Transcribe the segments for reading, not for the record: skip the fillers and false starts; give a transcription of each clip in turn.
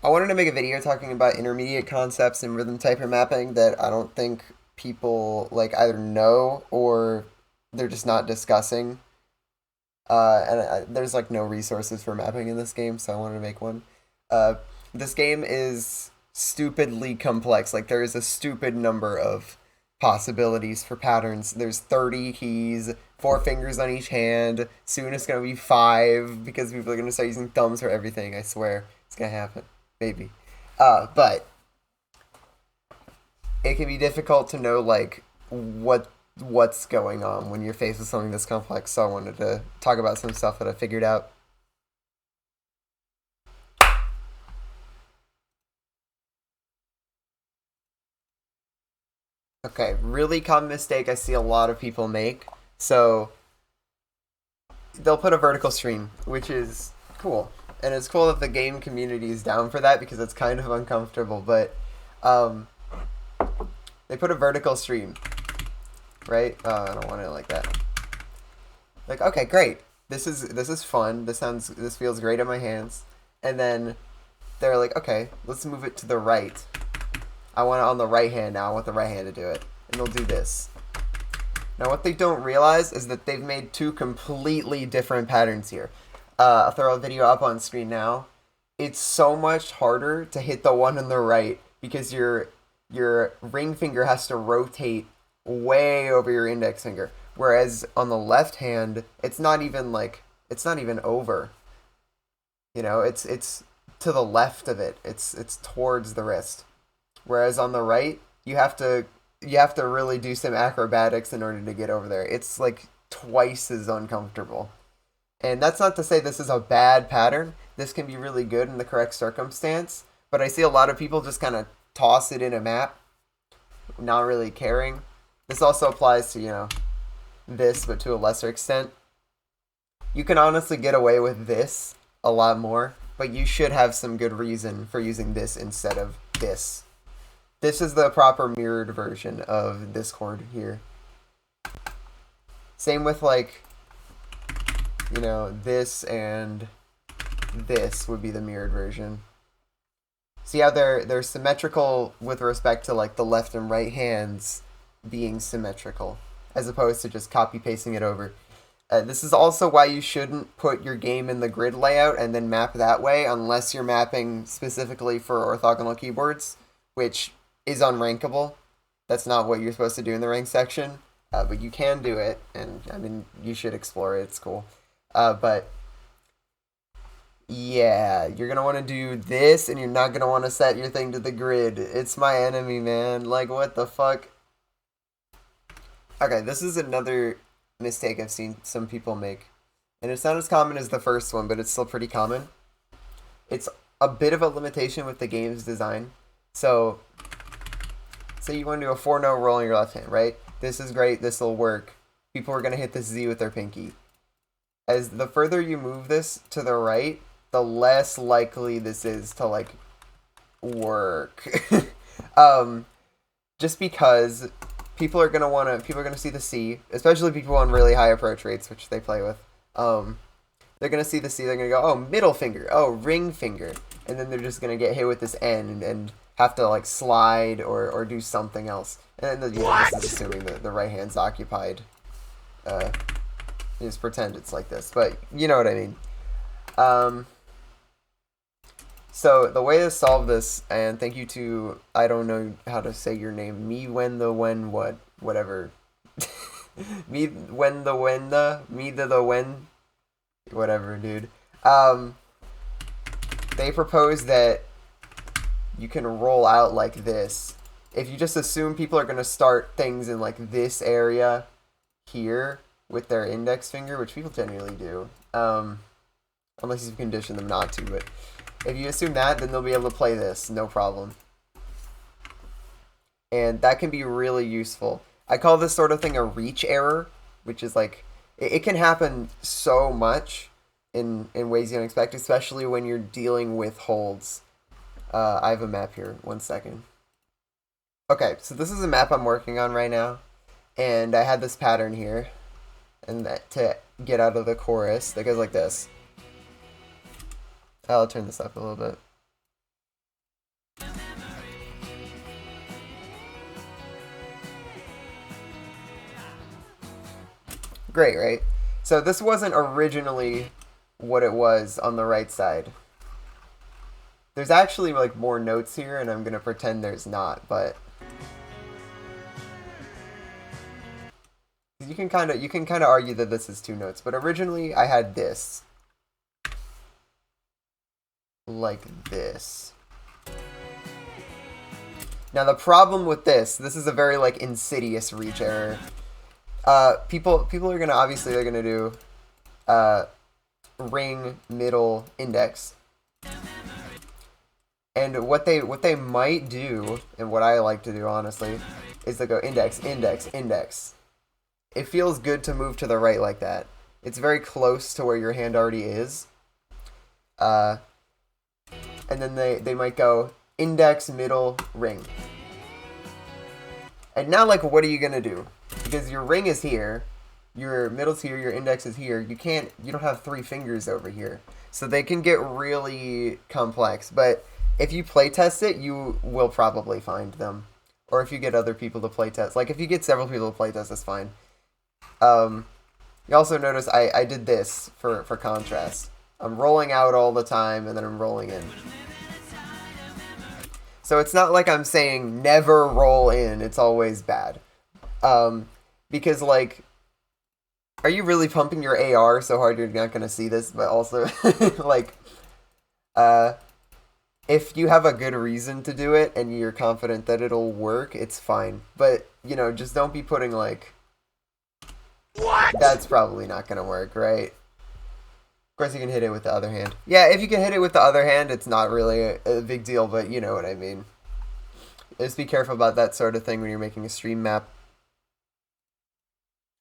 I wanted to make a video talking about intermediate concepts in rhythm type mapping that I don't think people like either know or they're just not discussing. There's like no resources for mapping in this game, so I wanted to make one. Uh, this game is stupidly complex. Like there is a stupid number of possibilities for patterns. There's 30 keys, four fingers on each hand. Soon it's gonna be five because people are gonna start using thumbs for everything. I swear it's gonna happen. Maybe. But it can be difficult to know like what's going on when you're faced with something this complex. So I wanted to talk about some stuff that I figured out. Okay, really common mistake I see a lot of people make. So they'll put a vertical stream, which is cool. And it's cool that the game community is down for that because it's kind of uncomfortable, but um, they put a vertical stream, right? I don't want it like that. Like, okay, great. This is fun. This feels great in my hands. And then they're like, okay, let's move it to the right. I want it on the right hand now. I want the right hand to do it. And they'll do this. Now, what they don't realize is that they've made two completely different patterns here. I'll throw a video up on screen now. It's so much harder to hit the one on the right because your ring finger has to rotate way over your index finger. Whereas on the left hand, it's not even over. You know, it's to the left of it. It's towards the wrist. Whereas on the right, you have to really do some acrobatics in order to get over there. It's like twice as uncomfortable. And that's not to say this is a bad pattern. This can be really good in the correct circumstance. But I see a lot of people just kind of toss it in a map, not really caring. This also applies to, this, but to a lesser extent. You can honestly get away with this a lot more, but you should have some good reason for using this instead of this. This is the proper mirrored version of this chord here. Same with like, this and this would be the mirrored version. See how they're symmetrical with respect to like the left and right hands being symmetrical, as opposed to just copy pasting it over. This is also why you shouldn't put your game in the grid layout and then map that way unless you're mapping specifically for orthogonal keyboards, which is unrankable. That's not what you're supposed to do in the rank section, but you can do it, and I mean, you should explore it. It's cool. But yeah, you're gonna want to do this, and you're not gonna want to set your thing to the grid. It's my enemy, man. Like, what the fuck? Okay, this is another mistake I've seen some people make. And it's not as common as the first one, but it's still pretty common. It's a bit of a limitation with the game's design. So, say you want to do a 4-note roll on your left hand, right? This is great, this will work. People are going to hit this Z with their pinky. As the further you move this to the right, the less likely this is to, like, work. Just because people are gonna see the C, especially people on really high approach rates, which they play with. They're gonna see the C. They're gonna go, oh, middle finger, oh, ring finger, and then they're just gonna get hit with this N and have to like slide or do something else. And then this is assuming that the right hand's occupied. Just pretend it's like this, but you know what I mean. So the way to solve this, and thank you to, I don't know how to say your name, me when the when what, whatever. Me when the when, whatever, dude. They propose that you can roll out like this. If you just assume people are going to start things in like this area here with their index finger, which people generally do, unless you've conditioned them not to, but if you assume that, then they'll be able to play this, no problem. And that can be really useful. I call this sort of thing a reach error, which is like, it can happen so much in ways you don't expect, especially when you're dealing with holds. I have a map here, 1 second. Okay, so this is a map I'm working on right now, and I had this pattern here, and to get out of the chorus, that goes like this. I'll turn this up a little bit. Great, right? So this wasn't originally what it was on the right side. There's actually like more notes here, and I'm gonna pretend there's not, but you can kind of argue that this is two notes. But originally I had this, like this. Now the problem with this is a very like insidious reach error. People are gonna obviously they're gonna do ring, middle, index. And what they might do, and what I like to do honestly, is they go index, index, index. It feels good to move to the right like that. It's very close to where your hand already is. And then they might go index, middle, ring. And now, like, what are you gonna do? Because your ring is here, your middle's here, your index is here. You don't have three fingers over here. So they can get really complex. But if you playtest it, you will probably find them. Or if you get other people to playtest. Like, if you get several people to playtest, that's fine. You also notice I did this for contrast. I'm rolling out all the time, and then I'm rolling in. So it's not like I'm saying never roll in. It's always bad. Because, like, are you really pumping your AR so hard you're not going to see this? But also, like, if you have a good reason to do it and you're confident that it'll work, it's fine. But, just don't be putting, like... What? That's probably not going to work, right? Of course, you can hit it with the other hand. Yeah, if you can hit it with the other hand, it's not really a big deal, but you know what I mean. Just be careful about that sort of thing when you're making a stream map.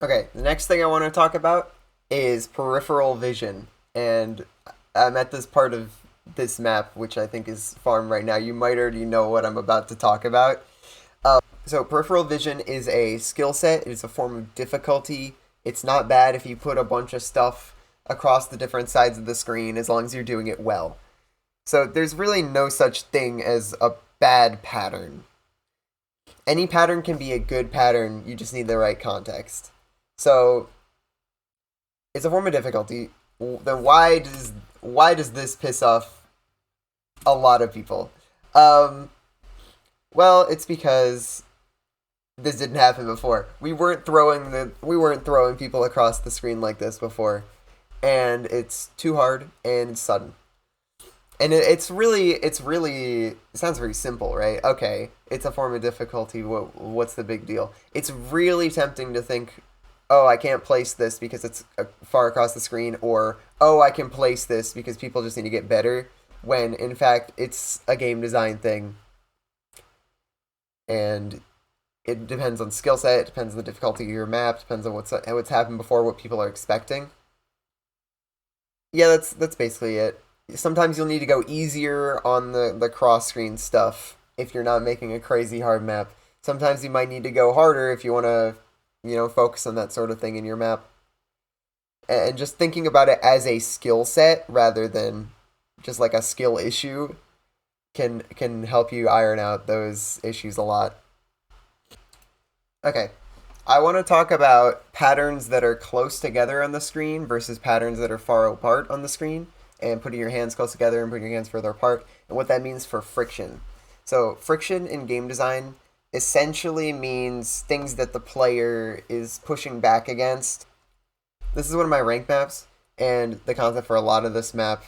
Okay, the next thing I want to talk about is peripheral vision. And I'm at this part of this map, which I think is farm right now. You might already know what I'm about to talk about. So peripheral vision is a skill set. It's a form of difficulty. It's not bad if you put a bunch of stuff across the different sides of the screen, as long as you're doing it well. So there's really no such thing as a bad pattern. Any pattern can be a good pattern, you just need the right context. So it's a form of difficulty. Then why does this piss off a lot of people? Well, it's because this didn't happen before. We weren't throwing people across the screen like this before. And it's too hard and it's sudden. And it sounds very simple, right? Okay, it's a form of difficulty. What's the big deal? It's really tempting to think, oh, I can't place this because it's far across the screen, or, oh, I can place this because people just need to get better, when, in fact, it's a game design thing. And it depends on skill set, it depends on the difficulty of your map, depends on what's happened before, what people are expecting. Yeah, that's basically it. Sometimes you'll need to go easier on the cross-screen stuff if you're not making a crazy hard map. Sometimes you might need to go harder if you want to, focus on that sort of thing in your map. And just thinking about it as a skill set rather than just like a skill issue can help you iron out those issues a lot. Okay. I want to talk about patterns that are close together on the screen versus patterns that are far apart on the screen, and putting your hands close together and putting your hands further apart, and what that means for friction. So friction in game design essentially means things that the player is pushing back against. This is one of my rank maps, and the concept for a lot of this map,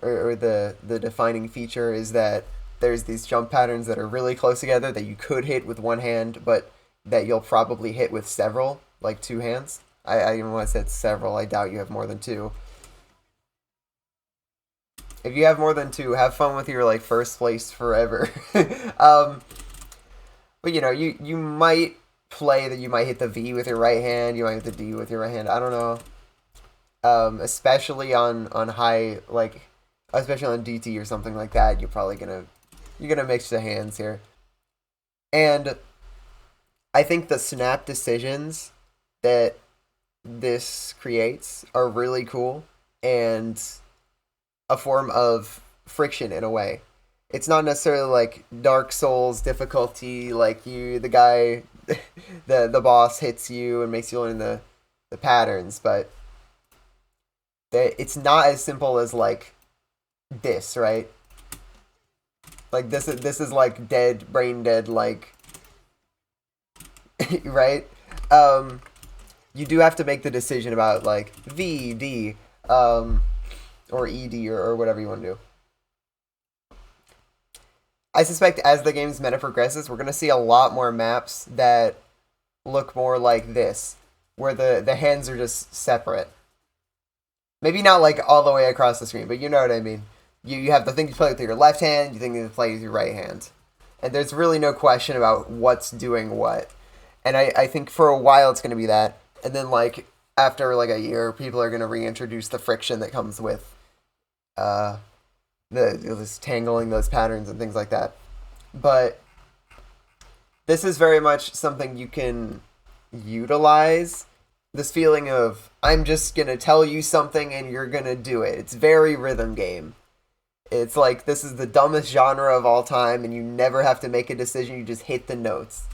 or the defining feature, is that there's these jump patterns that are really close together that you could hit with one hand, but that you'll probably hit with several, like two hands. I even when I said several, I doubt you have more than two. If you have more than two, have fun with your like first place forever. But you might play that you might hit the V with your right hand, you might hit the D with your right hand. I don't know. Especially on high, like especially on DT or something like that, you're gonna mix the hands here. And I think the snap decisions that this creates are really cool and a form of friction in a way. It's not necessarily like Dark Souls difficulty, like the guy, the boss hits you and makes you learn the patterns, but it's not as simple as like this, right? Like this is like dead, brain dead, like right? You do have to make the decision about like V, D, or ED or whatever you want to do. I suspect as the game's meta progresses, we're gonna see a lot more maps that look more like this, where the hands are just separate. Maybe not like all the way across the screen, but you know what I mean. You have the thing you play with your left hand, you think you play with your right hand. And there's really no question about what's doing what. And I think for a while it's going to be that. And then, like, after, like, a year, people are going to reintroduce the friction that comes with this tangling those patterns and things like that. But this is very much something you can utilize. This feeling of, I'm just going to tell you something and you're going to do it. It's very rhythm game. It's like, this is the dumbest genre of all time, and you never have to make a decision, you just hit the notes.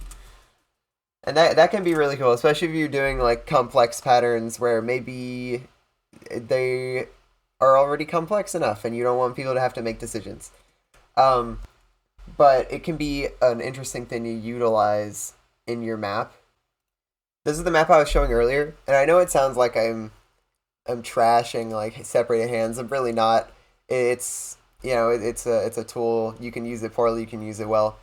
And that can be really cool, especially if you're doing, like, complex patterns where maybe they are already complex enough, and you don't want people to have to make decisions. But it can be an interesting thing to utilize in your map. This is the map I was showing earlier, and I know it sounds like I'm trashing, like, separated hands. I'm really not. It's... it's a tool. You can use it poorly, you can use it well.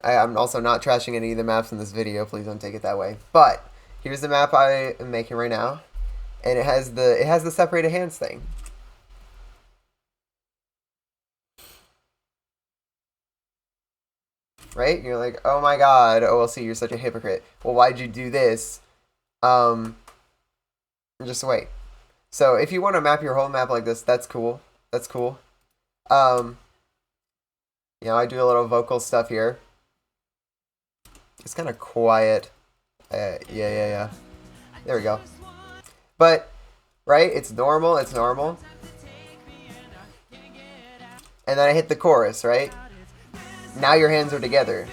I'm also not trashing any of the maps in this video. Please don't take it that way. But here's the map I am making right now, and it has the separated hands thing. Right? You're like, oh my god, OLC, you're such a hypocrite. Well, why'd you do this? Just wait. So if you want to map your whole map like this, that's cool. That's cool. I do a little vocal stuff here. It's kind of quiet. Yeah. There we go. But, right, it's normal, And then I hit the chorus, right? Now your hands are together.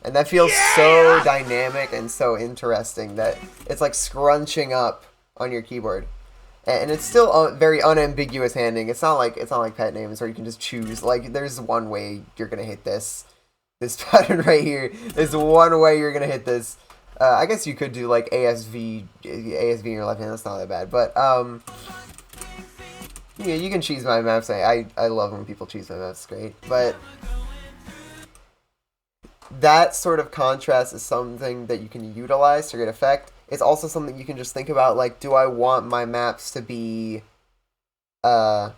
And that feels so dynamic and so interesting that it's like scrunching up on your keyboard. And it's still very unambiguous handing. It's not like Pet Names where you can just choose. Like, there's one way you're gonna hit this pattern right here. There's one way you're gonna hit this. I guess you could do like ASV in your left hand. That's not that bad. But yeah, you can choose my maps. I love when people choose my maps. It's great. But that sort of contrast is something that you can utilize to great effect. It's also something you can just think about, like, do I want my maps to be more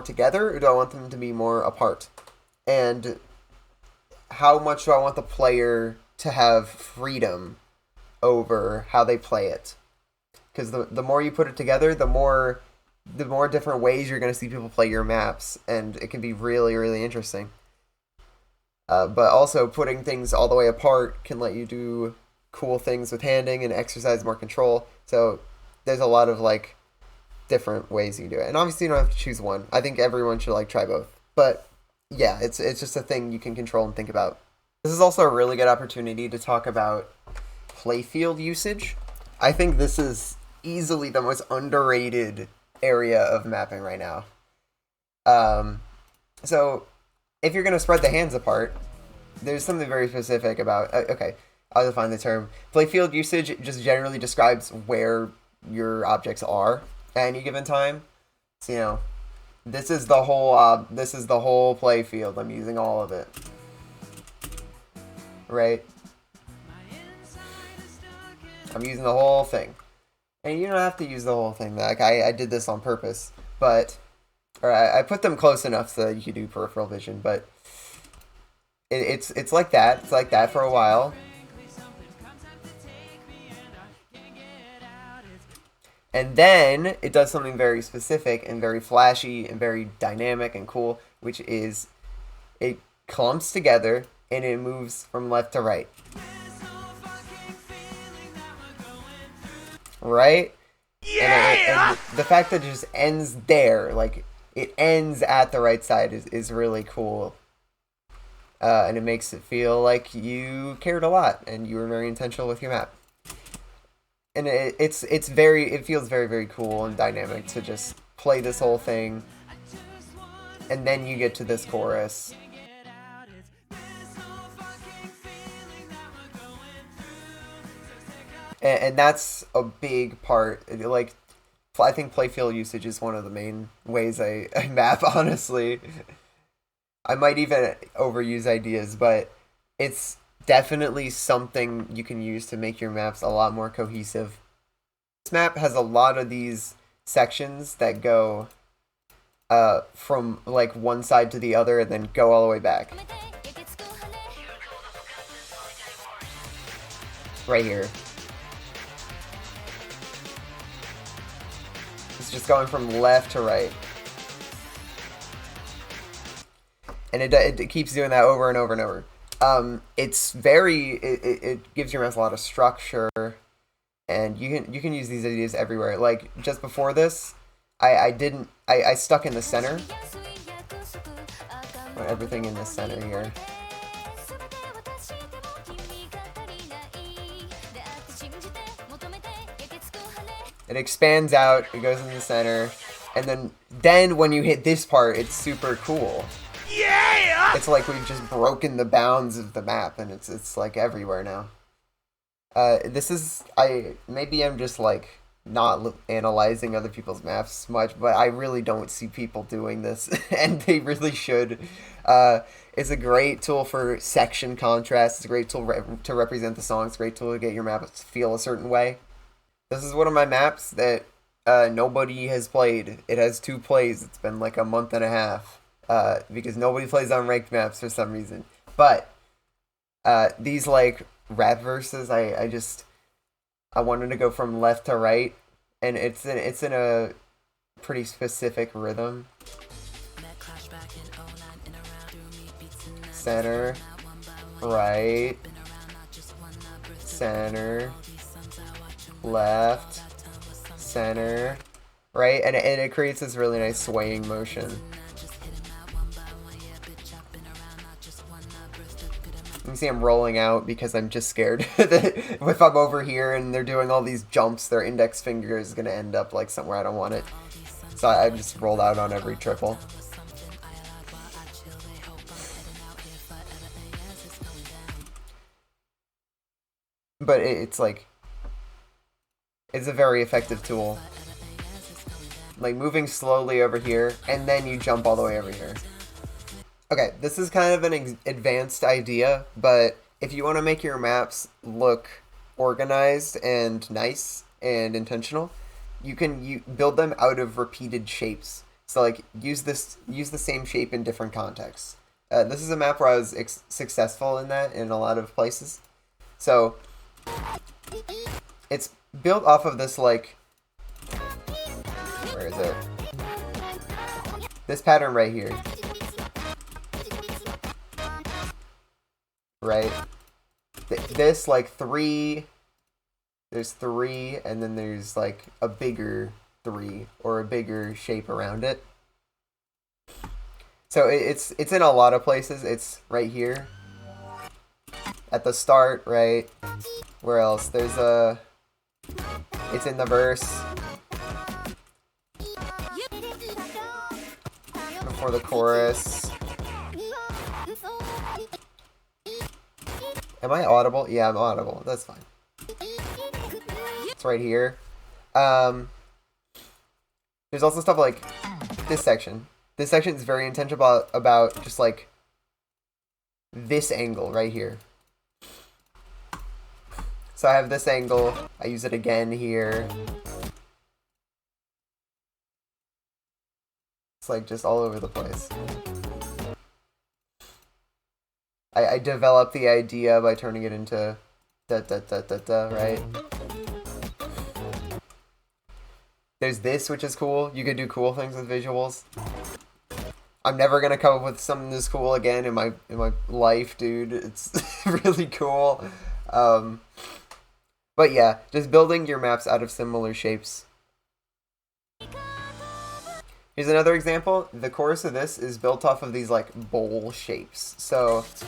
together, or do I want them to be more apart? And how much do I want the player to have freedom over how they play it? Because the more you put it together, the more different ways you're going to see people play your maps, and it can be really, really interesting. But also, putting things all the way apart can let you do cool things with handing and exercise more control. So there's a lot of like different ways you can do it. And obviously you don't have to choose one. I think everyone should like try both. But yeah, it's just a thing you can control and think about. This is also a really good opportunity to talk about playfield usage. I think this is easily the most underrated area of mapping right now. So if you're going to spread the hands apart, there's something very specific about... okay, I'll define the term. Playfield usage just generally describes where your objects are at any given time. So, this is the whole playfield. I'm using all of it. Right? I'm using the whole thing. And you don't have to use the whole thing. Like, I did this on purpose. But... or I put them close enough so that you could do peripheral vision, but... It's like that. It's like that for a while. And then it does something very specific and very flashy and very dynamic and cool, which is it clumps together and it moves from left to right. Right? Yeah! And the fact that it just ends there, like it ends at the right side is really cool. And it makes it feel like you cared a lot and you were very intentional with your map. And it feels very, very cool and dynamic to just play this whole thing, and then you get to this chorus. And that's a big part. Like, I think playfield usage is one of the main ways I map, honestly. I might even overuse ideas, but it's definitely something you can use to make your maps a lot more cohesive. This map has a lot of these sections that go from like one side to the other and then go all the way back. Right here. It's just going from left to right. And it keeps doing that over and over and over. It gives your maps a lot of structure, and you can use these ideas everywhere. Like just before this, I stuck in the center. Everything in the center here. It expands out, it goes in the center, and then when you hit this part, it's super cool. Yeah! It's like we've just broken the bounds of the map, and it's like everywhere now. Maybe I'm just like not analyzing other people's maps much, but I really don't see people doing this, and they really should. It's a great tool for section contrast. It's a great tool to represent the song. It's a great tool to get your map to feel a certain way. This is one of my maps that nobody has played. It has 2 plays. It's been like a month and a half because nobody plays on ranked maps for some reason. But these like rap verses, I wanted to go from left to right, and it's in a pretty specific rhythm. Center, right, center, left, center, right, and it creates this really nice swaying motion. You can see I'm rolling out because I'm just scared that if I'm over here and they're doing all these jumps, their index finger is going to end up like somewhere I don't want it. So I just rolled out on every triple. But it's like, it's a very effective tool. Like moving slowly over here, and then you jump all the way over here. Okay, this is kind of an advanced idea, but if you want to make your maps look organized and nice and intentional, you build them out of repeated shapes. So like use the same shape in different contexts. This is a map where I was successful in that in a lot of places. So it's built off of this like, where is it? This pattern right here. Right? This like 3, there's 3, and then there's like a bigger 3 or a bigger shape around it. So it's in a lot of places. It's right here at the start, right? Where else? There's it's in the verse before the chorus. Am I audible? Yeah, I'm audible. That's fine. It's right here. There's also stuff like this section. This section is very intentional about just like this angle right here. So I have this angle. I use it again here. It's like just all over the place. I developed the idea by turning it into da-da-da-da-da, right? There's this, which is cool. You could do cool things with visuals. I'm never gonna come up with something this cool again in my life, dude. It's really cool. But yeah, just building your maps out of similar shapes. Here's another example. The chorus of this is built off of these like bowl shapes. So it's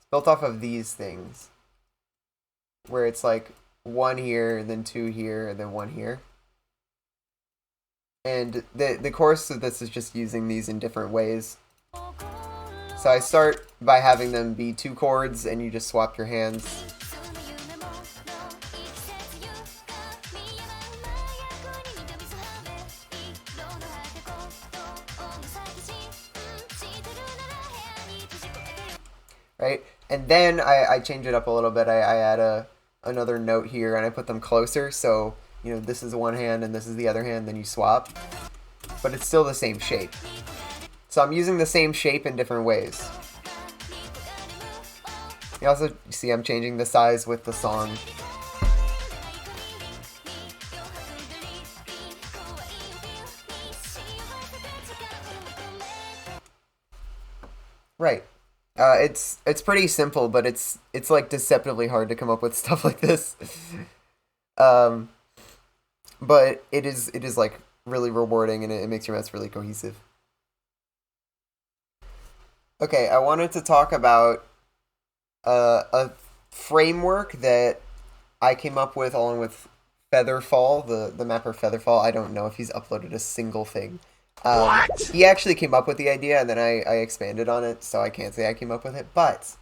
built off of these things, where it's like one here, and then two here, and then one here. And the course of this is just using these in different ways. So I start by having them be 2 chords, and you just swap your hands. Right? And then I change it up a little bit. I add another note here, and I put them closer. So, you know, this is one hand and this is the other hand, then you swap. But it's still the same shape. So I'm using the same shape in different ways. You also see I'm changing the size with the song. Right. It's pretty simple, but it's like deceptively hard to come up with stuff like this. But it is like really rewarding, and it makes your mess really cohesive. Okay, I wanted to talk about a framework that I came up with along with Featherfall, the mapper Featherfall. I don't know if he's uploaded a single thing. He actually came up with the idea, and then I expanded on it, so I can't say I came up with it, but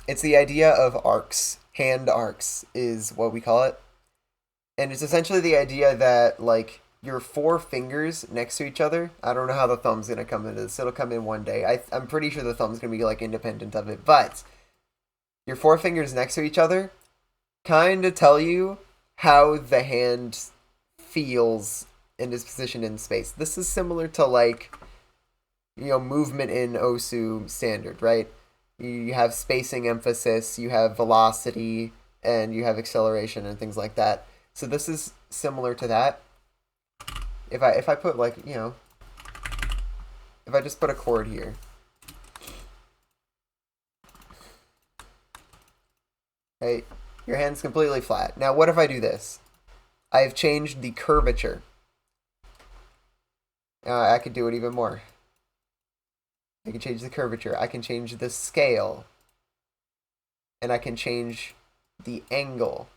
it's the idea of arcs. Hand arcs is what we call it. And it's essentially the idea that, like, your 4 fingers next to each other, I don't know how the thumb's going to come into this. It'll come in one day. I'm pretty sure the thumb's going to be, like, independent of it. But your 4 fingers next to each other kind of tell you how the hand feels and is positioned in space. This is similar to, like, you know, movement in Osu standard, right? You have spacing emphasis, you have velocity, and you have acceleration and things like that. So this is similar to that. If I put, like, you know, if I just put a chord here. Okay, your hand's completely flat. Now what if I do this? I have changed the curvature. I could do it even more. I can change the curvature. I can change the scale. And I can change the angle.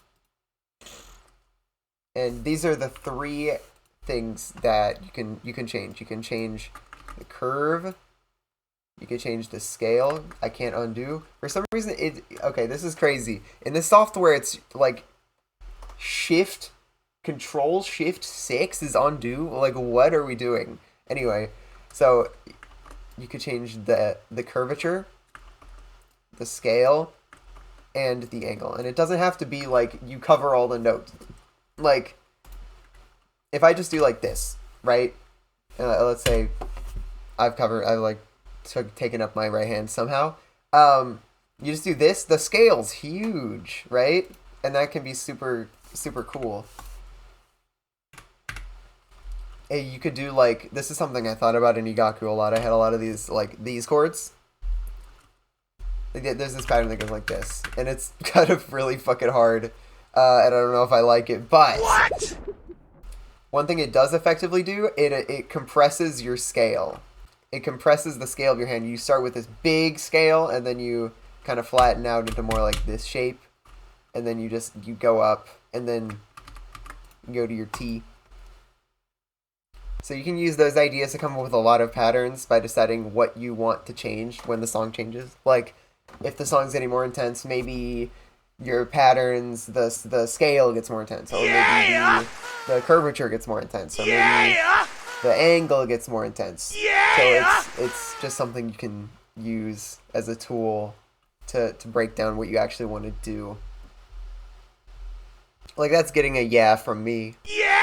And these are the 3 things that you can change. You can change the curve. You can change the scale. I can't undo. For some reason, okay, this is crazy. In this software, it's like Control Shift 6 is undo. Like, what are we doing? Anyway, so you could change the curvature, the scale, and the angle. And it doesn't have to be like you cover all the notes. Like, if I just do like this, right? Let's say I've like taken up my right hand somehow. You just do this. The scale's huge, right? And that can be super cool. Hey, you could do like, this is something I thought about in Igaku a lot. I had a lot of these, like, these chords. There's this pattern that goes like this, and it's kind of really fucking hard, and I don't know if I like it, but what? One thing it does effectively do, it compresses your scale. It compresses the scale of your hand. You start with this big scale, and then you kind of flatten out into more like this shape, and then you go up, and then you go to your T. So you can use those ideas to come up with a lot of patterns by deciding what you want to change when the song changes. Like, if the song's getting more intense, maybe your patterns, the scale gets more intense, or maybe the curvature gets more intense, or maybe the angle gets more intense. So it's just something you can use as a tool to break down what you actually want to do. Like, that's getting a yeah from me. Yeah!